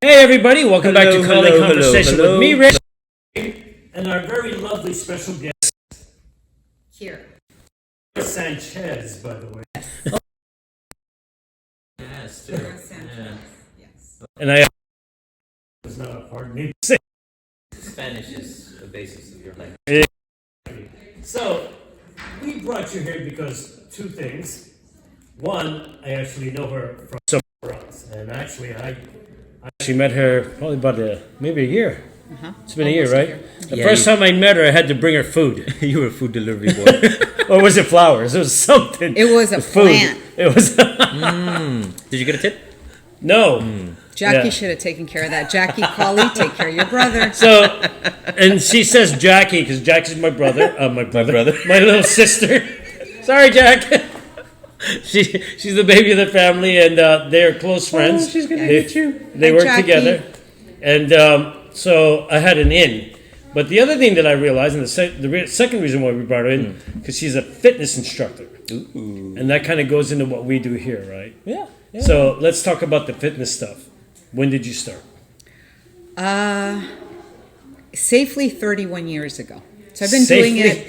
Hey everybody, welcome back to Conversation with me, Rich. And our very lovely special guest Here. Sanchez, by the way. Yes, too. Sanchez. Yes. And I It's not a hard name to say. Spanish is the basis of your language. So, we brought you here because two things. One, I actually know her from somewhere else. And actually, I actually met her probably about maybe a year. It's been Almost a a year, year. right? The first time I met her, I had to bring her food. You were a food delivery boy. Or was it flowers? It was something. It was a Food. plant. It was. Did you get a tip? No. Jackie Yeah. should have taken care of that. Jackie Colley, take care of your brother. So, and she says Jackie because Jackie's my brother. My little sister. Sorry, Jack. She's the baby of the family, and they're close friends. she's gonna They- hit you. They Hi, work Jackie. together, and so I had an in. But the other thing that I realized, and the second reason why we brought her in, because she's a fitness instructor, and that kind of goes into what we do here, right? Yeah. So let's talk about the fitness stuff. When did you start? Safely 31 years ago. So I've been doing it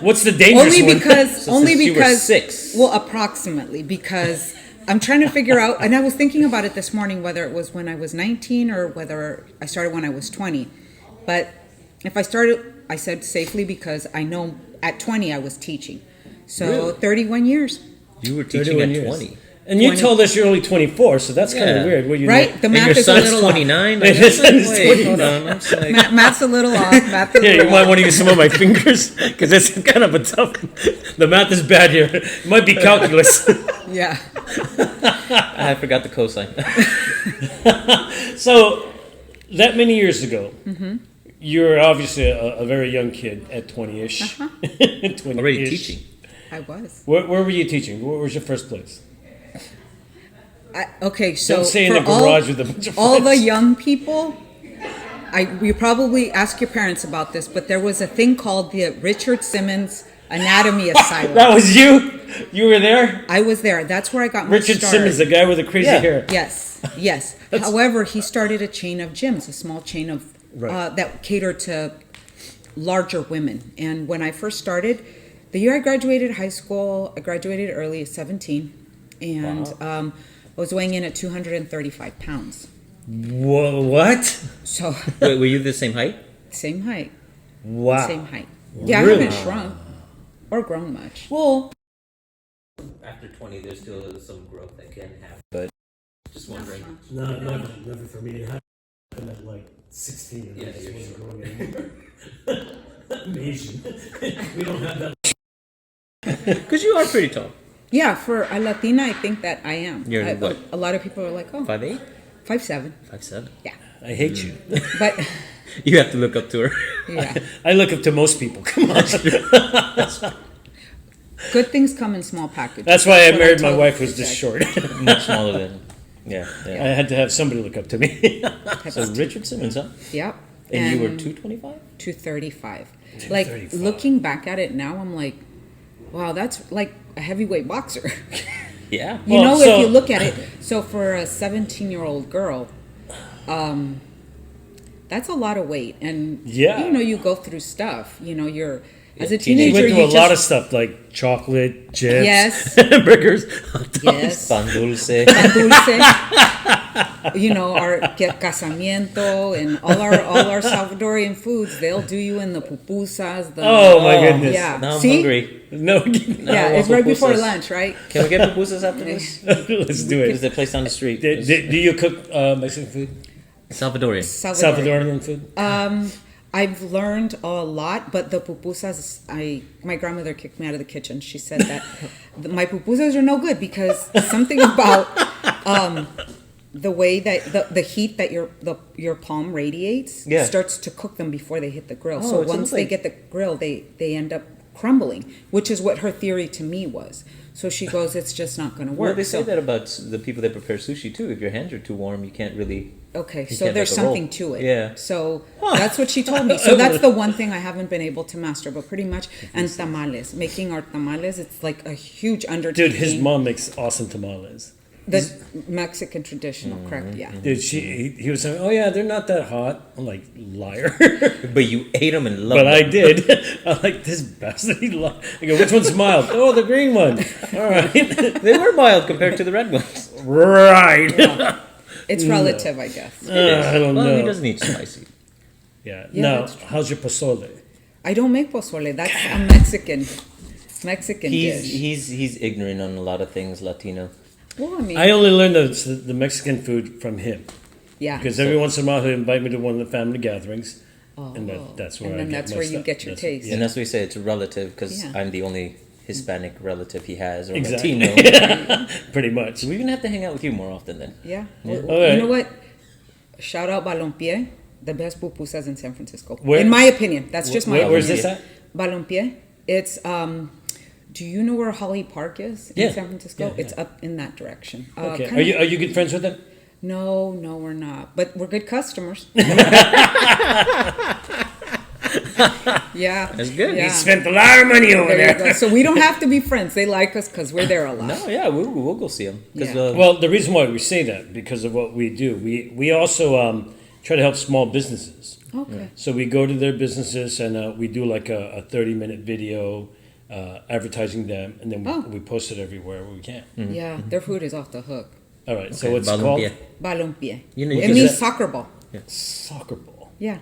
What's the dangerous only one? because So since you were 6. well, approximately, because I'm trying to figure out, and I was thinking about it this morning, whether it was when I was 19 or whether I started when I was 20. But if I started, I said safely because I know at 20 I was teaching. So Really? 31 years. You were teaching 31 at years. 20. And you 20. told us you're only 24, so that's kind Yeah. of weird. What you Right? The And math your is a son's little off. 29? His son is Wait, 29. hold on. I'm just like, Math's a little off. Math is a Yeah, you little might off. want to use some of my fingers because it's kind of a tough. The math is bad here. It might be calculus. Yeah. I forgot the cosine. So, that many years ago, you're obviously a very young kid at 20-ish. 20-ish. Already teaching. I was. Where were you teaching? Where was your first place? Okay, so Don't say in for the garage with a bunch of all the friends. young people, you probably ask your parents about this, but there was a thing called the Richard Simmons Anatomy Asylum. That was you? You were there? I was there. That's where I got my Richard start. Simmons, the guy with the crazy Yeah. hair. Yes, yes. However, he started a chain of gyms, a small chain of Right. that catered to larger women. And when I first started, the year I graduated high school, I graduated early at 17, and I was weighing in at 235 pounds. Whoa, what? So Wait, were you the same height? same height, Wow. same height. Yeah, Really? I haven't shrunk or grown much. Well, After 20, there's still some growth that can happen. But just wondering. No, never for me. It happened at like 16 and I just wasn't growing anymore. I'm Asian. We don't have that. Because you are pretty tall. Yeah, for a Latina, I think that I am. You're what? A lot of people are like, oh, 5'8"? 5'7". 5'7"? Yeah, I hate you. but You have to look up to her. yeah. I look up to most people. Come on. Good things come in small packages. That's why I what married my told wife who's this Jack. short. Much smaller than. Yeah. I yeah. had to have somebody look up to me. So Richard Simmons, huh? Yep. And you were 225? 235. Like 235. looking back at it now, I'm like, wow, that's like a heavyweight boxer. Yeah. You Well, know, so- if you look at it, so for a 17-year-old girl, that's a lot of weight, and Yeah. you know, you go through stuff. You know, you're as a teenager. She teenager, went through you a lot of just stuff like chocolate, chips, Yes. burgers. yes, Pan dulce. pan dulce. You know, our casamiento and all our Salvadorian foods. They'll do you in the pupusas. The, Oh my goodness. Yeah. Now I'm See? hungry. No, Yeah, I it's want right before pupusas. lunch, right? Can we get pupusas after this? let's do There's it. a place down the street. Do you cook Mexican food? Salvadorian. Salvadorian. Salvadorian food? I've learned a lot, but the pupusas, my grandmother kicked me out of the kitchen. She said that my pupusas are no good because something about the way that the heat that your palm radiates Yeah. starts to cook them before they hit the grill. Oh, So it's once almost they like- get the grill, they end up crumbling, which is what her theory to me was. So she goes, it's just not going to work. Well, they say So- that about the people that prepare sushi too. If your hands are too warm, you can't really. Okay, You so can't there's make a roll. something to it. Yeah. So that's what she told me. So that's the one thing I haven't been able to master, but pretty much. And tamales, making our tamales, it's like a huge undertaking. Dude, his mom makes awesome tamales. The Mexican traditional, correct? Yeah. Did he was saying, oh yeah, they're not that hot. I'm like, liar. But you ate them and loved But I them. did. I'm like, this bastard. I go, which one's mild? Oh, the green one. All right. They were mild compared to the red ones. Right. It's relative, I guess. I don't Well, know. he doesn't eat spicy. Yeah. Yeah, Now, that's true. how's your pozole? I don't make pozole. That's a Mexican dish. He's ignorant on a lot of things Latino. Well, I mean, I only learned the Mexican food from him. yeah. Because every once in a while he'll invite me to one of the family gatherings. And that's where And then I get that's my where you stuff. get your taste. And that's what we say, it's a relative, because Yeah. I'm the only Hispanic relative he has, or Exactly. Latino. Pretty much. So we're going to have to hang out with you more often then. Yeah. Okay. You know what? Shout out Balompié, the best pupusas in San Francisco. Where- in my opinion. That's just my Where's opinion. this at? Balompié. It's, do you know where Holly Park is in Yeah. San Francisco? Yeah, It's up in that direction. Okay. Kinda- Are you good friends with them? No, we're not. But we're good customers. Yeah. That's good. Yeah. Spent a lot of money over There you there. go. So we don't have to be friends. They like us because we're there a lot. No, yeah, we'll go see him. Yeah. Well, the reason why we say that because of what we do. We also try to help small businesses. Okay. So we go to their businesses and we do like a 30-minute video advertising them, and then Oh. we post it everywhere we can. Yeah, their food is off the hook. All right. So Okay, what's it Balompié. called? Balompié. You know, It you means just- soccer ball. Soccer ball. Yeah.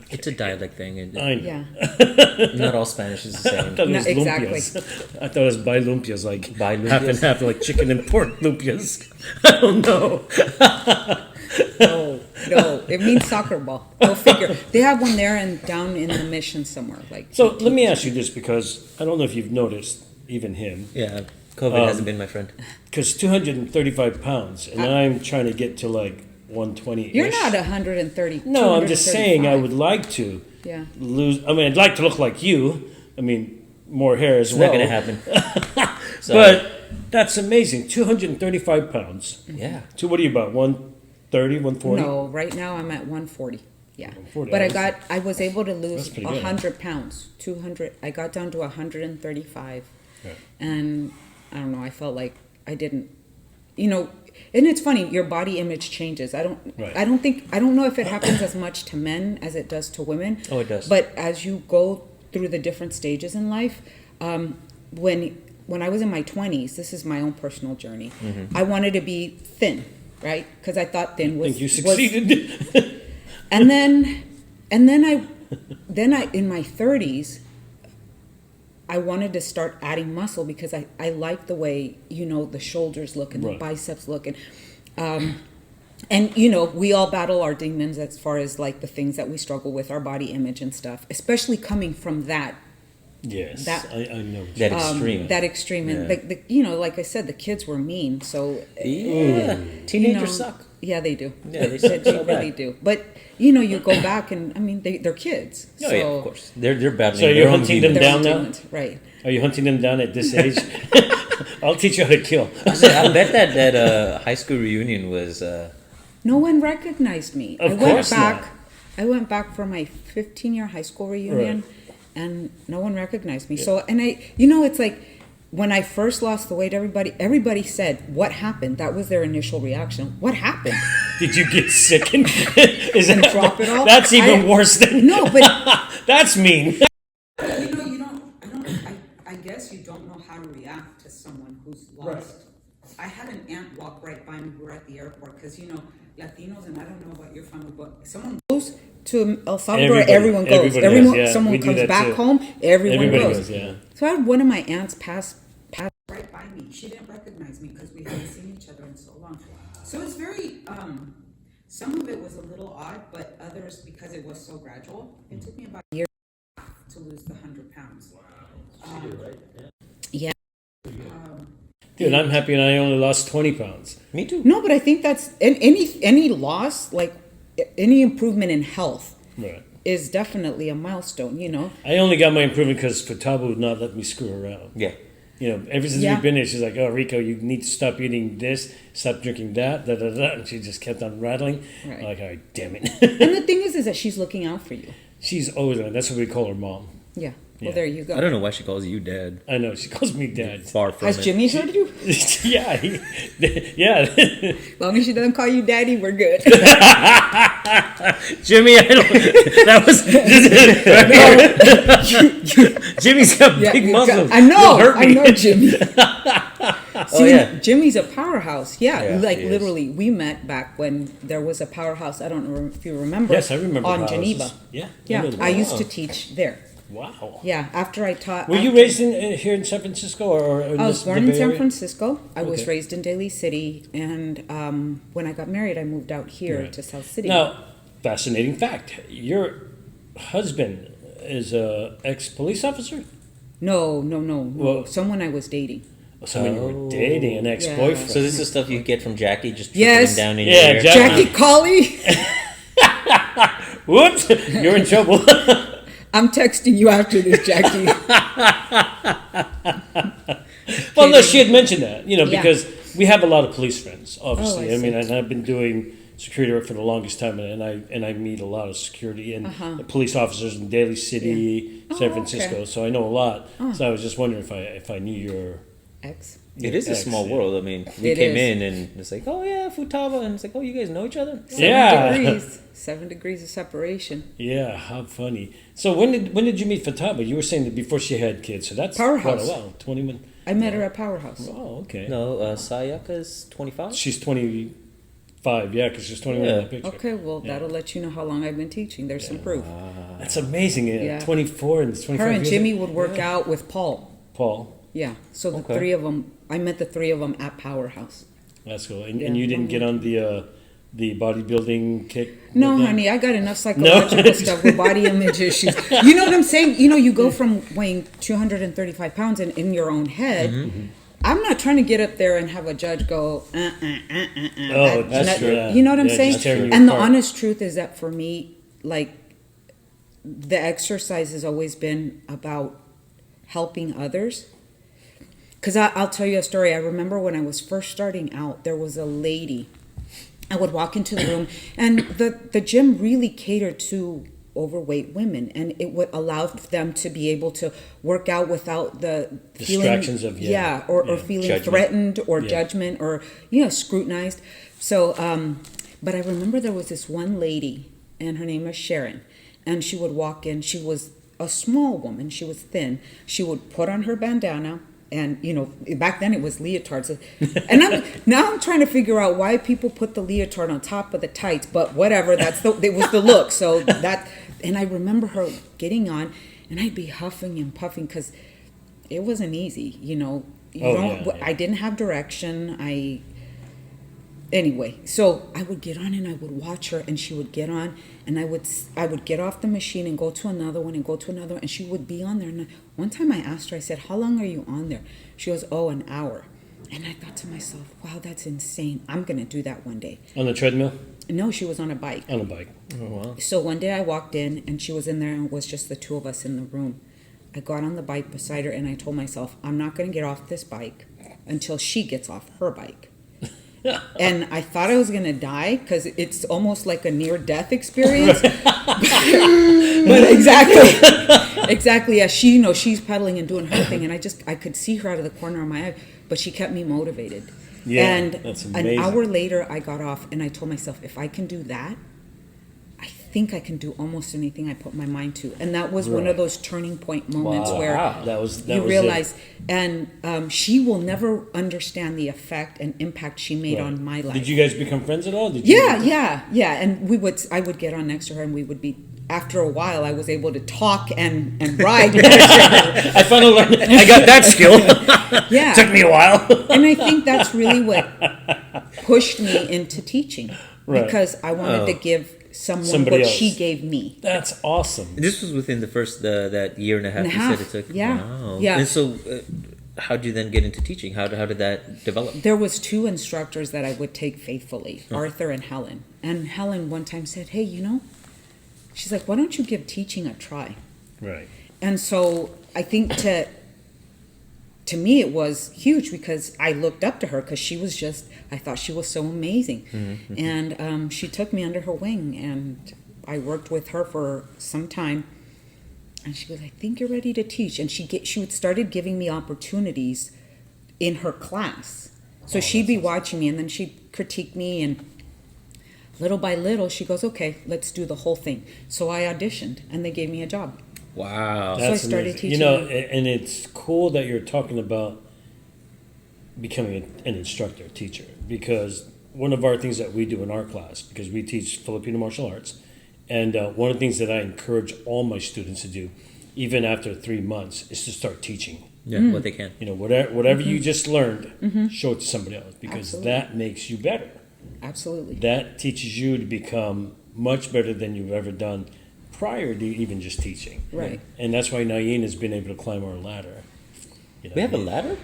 It's a dialect thing. And I know. Yeah. not all Spanish is the I same. thought it No, was exactly. lumpias. I thought it was lumpias, like Bilumpias? half and half, like chicken and pork lumpias. I don't know. No, it means soccer ball. Go figure. They have one there and down in the Mission somewhere. Like So let me ask you this, because I don't know if you've noticed, even him, Yeah, COVID hasn't been my friend. because 235 pounds, and I'm trying to get to like 120. you're not 130. No, I'm just saying I 235. would like to Yeah. lose. I mean, I'd like to look like you. I mean, more hair as It's well. not going to happen. So, But that's amazing. 235 pounds. yeah. So what are you about? 130, 140? No, right now I'm at 140. Yeah. 140, But I I was able to That's lose pretty good, 100 pounds. 200. I got down to 135. Yeah. And I don't know, I felt like I didn't, and it's funny, your body image changes. I don't know if it happens as much to men as it does to women. Oh, it does. But as you go through the different stages in life, when I was in my 20s, this is my own personal journey. I wanted to be thin, right? Because I thought thin I was. think you succeeded. And then I in my 30s, I wanted to start adding muscle because I like the way, the shoulders look and the Right. biceps look. And we all battle our demons as far as like the things that we struggle with, our body image and stuff, especially coming from that Yes, That- I know. That extreme. that extreme. And Yeah. like I said, the kids were mean. So, Yeah. Teenagers suck. Yeah, they do. Yeah, they suck so really bad. do. But, you go back and, I mean, they're kids. Oh, so yeah, of course. They're battling. So you're their own hunting them demons. they're down all now? demons, right. Are you hunting them down at this age? I'll teach you how to kill. I bet that high school reunion was. No one recognized me. Of course not. I went back for my 15-year high school reunion, and no one recognized me. So, and it's like when I first lost the weight, everybody said, "What happened?" That was their initial reaction. What happened? Did you get sick? Is that, drop it all? That's even worse than. No, but That's mean. I guess you don't know how to react to someone who's lost. I had an aunt walk right by me. We were at the airport because Latinos, and I don't know about your family, but someone goes to El Salvador, everyone goes. Everybody does, yeah. Someone We do comes that back too. home, everyone Everybody goes. goes, yeah. So I had one of my aunts pass right by me. She didn't recognize me because we hadn't seen each other in so long. So it's very, some of it was a little odd, but others, because it was so gradual, it took me about a year to lose the 100 pounds. Yeah. Dude, I'm happy and I only lost 20 pounds. Me too. No, but I think that's any loss, like any improvement in health, Right. is definitely a milestone. I only got my improvement because Fatabu would not let me screw around. Yeah. Ever since Yeah. we've been there, she's like, "Oh, Rico, you need to stop eating this, stop drinking that, da da da," and she just kept on rattling. Right. I'm like, "Oh, damn it!" And the thing is that she's looking out for you. She's always like, that's what we call her mom. Yeah, Well, there you go. I don't know why she calls you dad. I know she calls me dad. Far from Has it. Jimmy heard you? Yeah, yeah. As long as she doesn't call you daddy, we're good. Jimmy, I don't. That was. Jimmy's got big you muscles. I know. You'll hurt I me. know Jimmy. See, yeah. Jimmy's a powerhouse. Yeah, Yeah, like he is. literally, we met back when there was a powerhouse. I don't know if you remember. Yes, I remember. On powerhouses. Geneva. Yeah. Yeah, remember I that. used to teach there. Wow. Yeah, after I taught. Were you after- raised here in San Francisco or in I was this, born the in Bay San Area? Francisco. I was Okay. raised in Daly City, and when I got married, I moved out here Right. to South City. Now, fascinating fact: your husband is a ex-police officer. No. Well- Someone I was dating. Someone you were dating, an ex-boyfriend. So this is stuff you get from Jackie just Yes. trickling down in Yeah, your ear. Jackie- Jackie Colley, Whoops! You're in trouble. I'm texting you after this, Jackie. Well, no, she had mentioned that, Yeah. because we have a lot of police friends, obviously. Oh, I I mean, see. and I've been doing security work for the longest time, and I meet a lot of security and police officers in Daly City, Oh, San Francisco. okay. So I know a lot. So I was just wondering if I knew your. Ex. It is a ex, small yeah. world. I mean, we It came is. in and it's like, oh yeah, Futaba, and it's like, oh, you guys know each other? Yeah. 7 degrees of separation. Yeah, how funny. So when did you meet Fataba? You were saying that before she had kids, so that's Powerhouse. quite a while. 21. I met her at Powerhouse. Oh, okay. No, Sayaka is 25. She's 25. Yeah, because she's 21 in Yeah. that picture. Okay, well, that'll let you know how long I've been teaching. There's some proof. That's amazing. Yeah. 24 and 25 Her and years Jimmy old. would work out with Paul. Paul. Yeah, so the Okay. three of them, I met the three of them at Powerhouse. That's cool. And Yeah. you didn't get on the bodybuilding kick? No, with them? honey, I got enough psychological stuff with body image issues. You know what I'm saying? You go from weighing 235 pounds in your own head. I'm not trying to get up there and have a judge go, Oh, That- that's true. You know what I'm Yeah, saying? just tearing you And the apart. honest truth is that for me, like, the exercise has always been about helping others. Because I'll tell you a story. I remember when I was first starting out, there was a lady. I would walk into the room, and the gym really catered to overweight women, and it would allow them to be able to work out without the Distractions feeling, of, or feeling Judgment. threatened or Yeah. judgment or scrutinized. So, but I remember there was this one lady, and her name was Sharon, and she would walk in. She was a small woman. She was thin. She would put on her bandana. And back then it was leotards, and I'm trying to figure out why people put the leotard on top of the tights, but whatever. It was the look. So that, and I remember her getting on, and I'd be huffing and puffing because it wasn't easy. I didn't have direction. Anyway, so I would get on and I would watch her, and she would get on, and I would get off the machine and go to another one and go to another one, and she would be on there. And one time I asked her, I said, "How long are you on there?" She goes, "Oh, an hour." And I thought to myself, "Wow, that's insane. I'm gonna do that one day." On the treadmill? No, she was on a bike. On a bike. Oh, wow. So one day I walked in, and she was in there, and it was just the two of us in the room. I got on the bike beside her, and I told myself, I'm not gonna get off this bike until she gets off her bike. And I thought I was gonna die because it's almost like a near-death experience. But exactly. As she's pedaling and doing her thing, and I could see her out of the corner of my eye, but she kept me motivated. Yeah, And that's an amazing. hour later, I got off, and I told myself, if I can do that, I think I can do almost anything I put my mind to. And that was one Right. of those turning point moments Wow. where That was you it. realize, and she will never understand the effect and impact she made Right. on my life. Did you guys become friends at all? Yeah. And I would get on next to her, and we would be. After a while, I was able to talk and ride next to her. I finally learned. I got that skill. Yeah, Took me a while. and I think that's really what pushed me into teaching, Right. because I wanted to give someone Somebody what else. she gave me. That's awesome. This was within the first that year and a half And a you half, said it took. yeah. Wow. Yeah. And so, how'd you then get into teaching? How did that develop? There was two instructors that I would take faithfully, Arthur and Helen. And Helen one time said, "Hey, she's like, why don't you give teaching a try?" Right. And so I think to me it was huge, because I looked up to her, because I thought she was so amazing. And she took me under her wing, and I worked with her for some time. And she goes, I think you're ready to teach. And she would started giving me opportunities in her class. So she'd be watching me, and then she'd critique me, and little by little, she goes, okay, let's do the whole thing. So I auditioned, and they gave me a job. Wow. So I That's started amazing. teaching. And it's cool that you're talking about becoming an instructor, teacher, because one of our things that we do in our class, because we teach Filipino martial arts, and one of the things that I encourage all my students to do, even after 3 months, is to start teaching. Yeah, what they can. Whatever you just learned, show it to somebody else, because Absolutely. that makes you better. Absolutely. That teaches you to become much better than you've ever done prior to even just teaching. Right. And that's why Nayin has been able to climb our ladder. We have a ladder?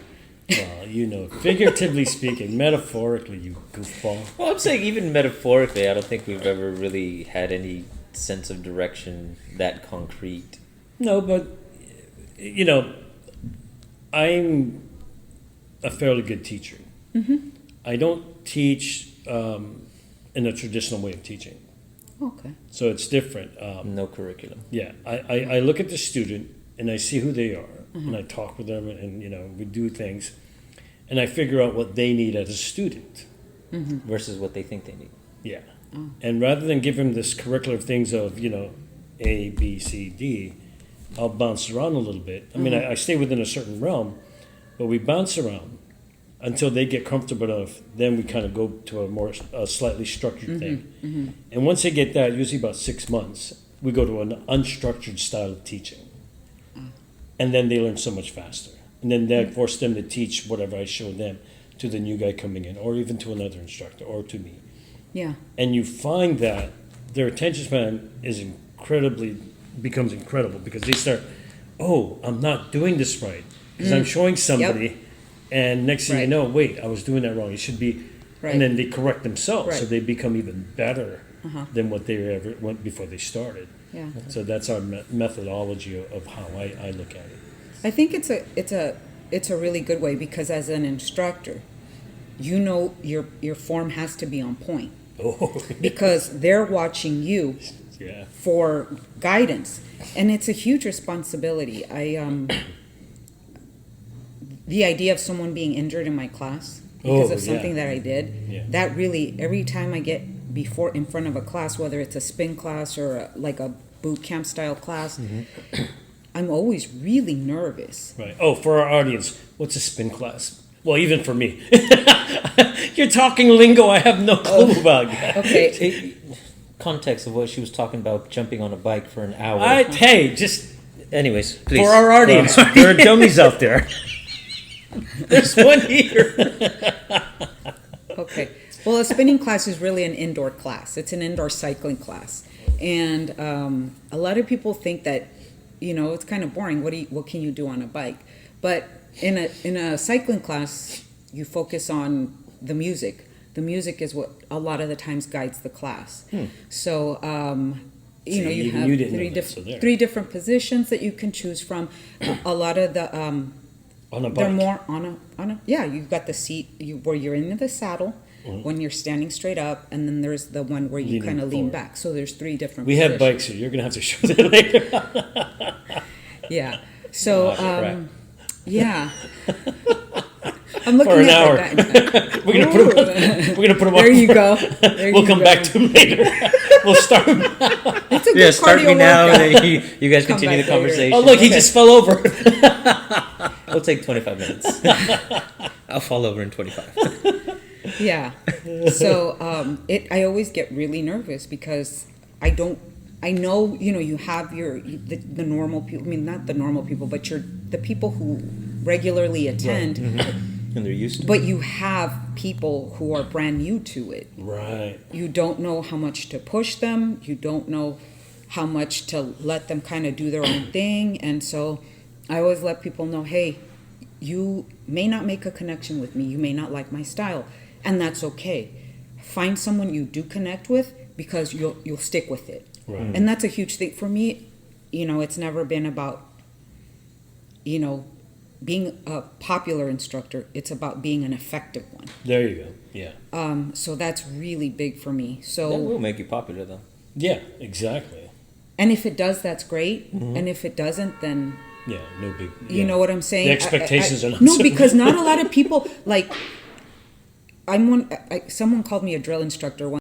Well, figuratively speaking, metaphorically, you goofball. Well, I'm saying even metaphorically, I don't think we've ever really had any sense of direction that concrete. No, but, I'm a fairly good teacher. I don't teach in a traditional way of teaching. Okay. So it's different. No curriculum. Yeah, I look at the student and I see who they are, and I talk with them, and we do things, and I figure out what they need as a student. Versus what they think they need. Yeah, and rather than give them this curricular things of A, B, C, D, I'll bounce around a little bit. I mean, I stay within a certain realm, but we bounce around until they get comfortable enough. Then we kind of go to a slightly structured thing, and once they get that, usually about 6 months, we go to an unstructured style of teaching. And then they learn so much faster. And then that forces them to teach whatever I show them to the new guy coming in, or even to another instructor, or to me. Yeah. And you find that their attention span becomes incredible, because they start, I'm not doing this right. Because I'm showing somebody, and next thing you Right. know, wait, I was doing that wrong. It should be, Right. and then they correct themselves, so Right. they become even better than what they ever went before they started. Yeah. So that's our methodology of how I look at it. I think it's a really good way, because as an instructor, your form has to be on point, Oh, because they're watching you yeah. for guidance, and it's a huge responsibility. The idea of someone being injured in my class because of something that I did, that really, every time I get in front of a class, whether it's a spin class or like a boot camp style class, I'm always really nervous. Right. Oh, for our audience, what's a spin class? Well, even for me. You're talking lingo I have no clue about yet. Okay. Context of what she was talking about, jumping on a bike for an hour. Anyways, please. For our audience, there are dummies out there. There's one here. Okay. Well, a spinning class is really an indoor class. It's an indoor cycling class. And a lot of people think that, it's kind of boring. What can you do on a bike? But in a cycling class, you focus on the music. The music is what a lot of the times guides the class. So, you even have you didn't know that, so there. three different positions that you can choose from. A lot of the On a bike. they're more on a you've got the seat where you're in the saddle when you're standing straight up, and then there's the one where you Leaning kind of lean forward. back. So there's 3 different We have positions. bikes here. You're going to have to show that later. Yeah. So crap. yeah. I'm looking For an at hour. that. We're going to put them There you go. There We'll you come go. back to them later. We'll start. It's a good Yeah, start cardio me now, workout. and then you guys Come continue the back later. conversation. Oh, look, he just fell over. It'll take 25 minutes. I'll fall over in 25. Yeah. So I always get really nervous, because I know, you have the normal people, I mean, not the normal people, but the people who regularly attend, And they're used to it. but you have people who are brand new to it. Right. You don't know how much to push them. You don't know how much to let them kind of do their own thing. And so I always let people know, hey, you may not make a connection with me. You may not like my style, and that's okay. Find someone you do connect with, because you'll stick with it. Right. And that's a huge thing for me. It's never been about, being a popular instructor. It's about being an effective one. There you go. Yeah. So that's really big for me. That So will make you popular, though. Yeah, exactly. And if it does, that's great. And if it doesn't, then Yeah, no big. you yeah. know what I'm saying. The expectations are not no, so because not a lot of people like. Someone called me a drill instructor once.